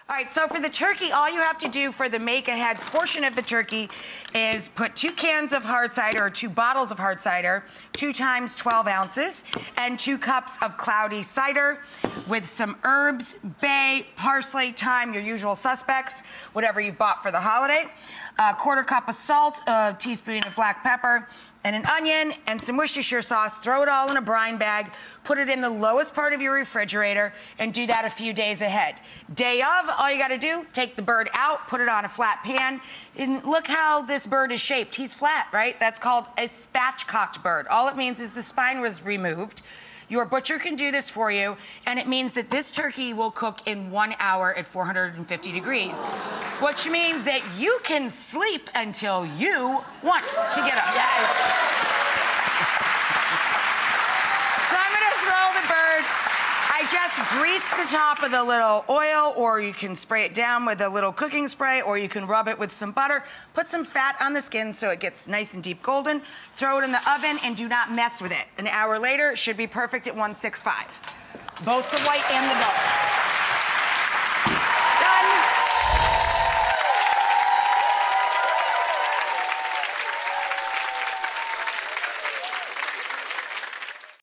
All right, so for the turkey, all you have to do for the make-ahead portion of the turkey is put 2 cans of hard cider, or 2 bottles of hard cider, 2 times 12 ounces, and 2 cups of cloudy cider with some herbs, bay, parsley, thyme, your usual suspects, whatever you've bought for the holiday, a 1/4 cup of salt, a teaspoon of black pepper, and an onion, and some Worcestershire sauce. Throw it all in a brine bag, put it in the lowest part of your refrigerator, and do that a few days ahead. Day of, all you gotta do, take the bird out, put it on a flat pan, and look how this bird is shaped. He's flat, right? That's called a spatchcocked bird. All it means is the spine was removed. Your butcher can do this for you, and it means that this turkey will cook in 1 hour at 450 degrees, which means that you can sleep until you want to get up. Yes. So I'm gonna throw the bird. I just greased the top with a little oil, or you can spray it down with a little cooking spray, or you can rub it with some butter. Put some fat on the skin so it gets nice and deep golden. Throw it in the oven and do not mess with it. An hour later, it should be perfect at 165. Both the white and the butter.